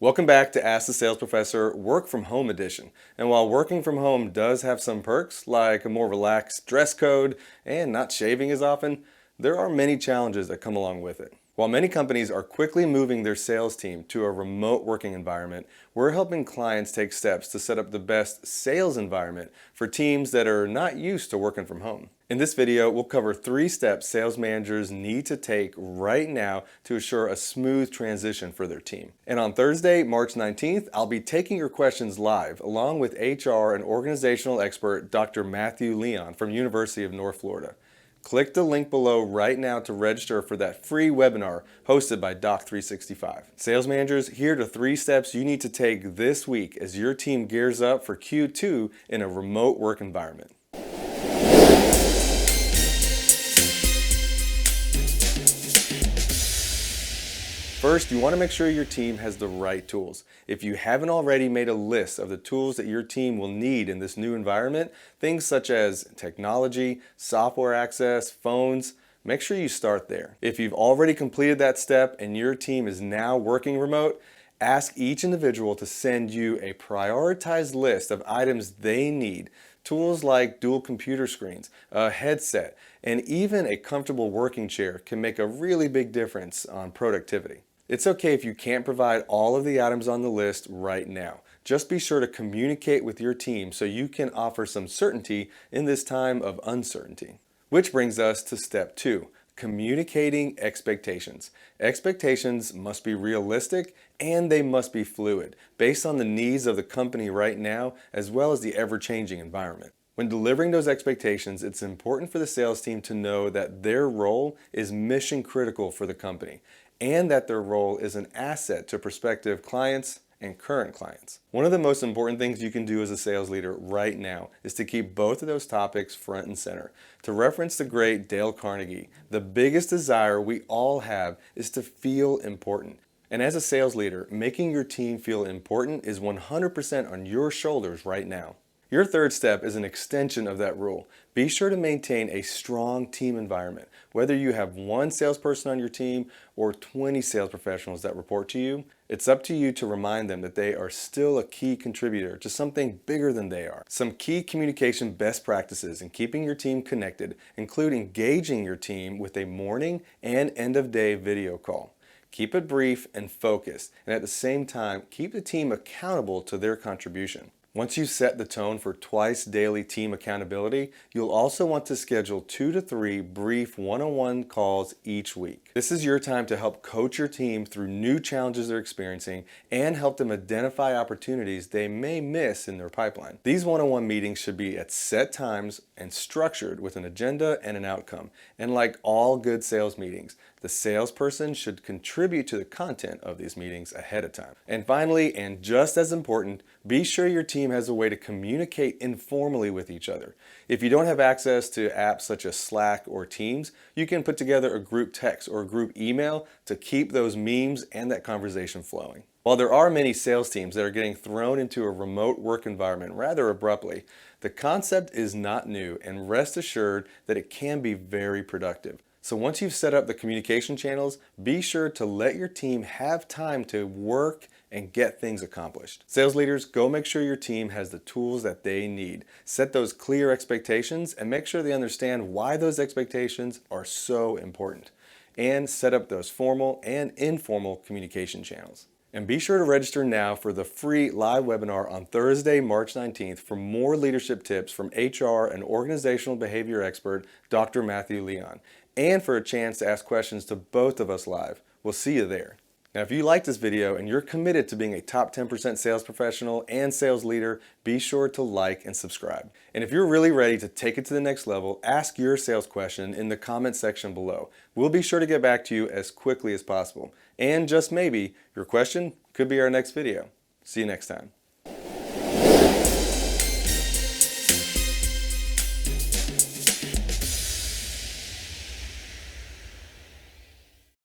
Welcome back to Ask the Sales Professor Work from Home Edition. And while working from home does have some perks, like a more relaxed dress code and not shaving as often, there are many challenges that come along with it. While many companies are quickly moving their sales team to a remote working environment, we're helping clients take steps to set up the best sales environment for teams that are not used to working from home. In this video, we'll cover 3 steps sales managers need to take right now to assure a smooth transition for their team. And on Thursday, March 19th, I'll be taking your questions live along with HR and organizational expert Dr. Matthew Leon from University of North Florida. Click the link below right now to register for that free webinar hosted by Doc365. Sales managers, here are the 3 steps you need to take this week as your team gears up for Q2 in a remote work environment. First, you want to make sure your team has the right tools. If you haven't already made a list of the tools that your team will need in this new environment, things such as technology, software access, phones, make sure you start there. If you've already completed that step and your team is now working remote, ask each individual to send you a prioritized list of items they need. Tools like dual computer screens, a headset, and even a comfortable working chair can make a really big difference on productivity. It's okay if you can't provide all of the items on the list right now. Just be sure to communicate with your team so you can offer some certainty in this time of uncertainty. Which brings us to step 2, communicating expectations. Expectations must be realistic and they must be fluid, based on the needs of the company right now as well as the ever-changing environment. When delivering those expectations, it's important for the sales team to know that their role is mission critical for the company and that their role is an asset to prospective clients and current clients. One of the most important things you can do as a sales leader right now is to keep both of those topics front and center. To reference the great Dale Carnegie, the biggest desire we all have is to feel important. And as a sales leader, making your team feel important is 100% on your shoulders right now. Your third step is an extension of that rule. Be sure to maintain a strong team environment. Whether you have 1 salesperson on your team or 20 sales professionals that report to you, it's up to you to remind them that they are still a key contributor to something bigger than they are. Some key communication best practices in keeping your team connected include engaging your team with a morning and end of day video call. Keep it brief and focused, and at the same time, keep the team accountable to their contribution. Once you set the tone for twice daily team accountability, you'll also want to schedule 2 to 3 brief one-on-one calls each week. This is your time to help coach your team through new challenges they're experiencing and help them identify opportunities they may miss in their pipeline. These one-on-one meetings should be at set times and structured with an agenda and an outcome. And like all good sales meetings, the salesperson should contribute to the content of these meetings ahead of time. And finally, and just as important, be sure your team has a way to communicate informally with each other. If you don't have access to apps such as Slack or Teams, you can put together a group text or a group email to keep those memes and that conversation flowing. While there are many sales teams that are getting thrown into a remote work environment rather abruptly, the concept is not new, and rest assured that it can be very productive. So once you've set up the communication channels, be sure to let your team have time to work and get things accomplished. Sales leaders, go make sure your team has the tools that they need. Set those clear expectations and make sure they understand why those expectations are so important. And set up those formal and informal communication channels. And be sure to register now for the free live webinar on Thursday, March 19th for more leadership tips from HR and organizational behavior expert, Dr. Matthew Leon, and for a chance to ask questions to both of us live. We'll see you there. Now, if you like this video and you're committed to being a top 10% sales professional and sales leader, be sure to like and subscribe. And if you're really ready to take it to the next level, ask your sales question in the comment section below. We'll be sure to get back to you as quickly as possible. And just maybe, your question could be our next video. See you next time.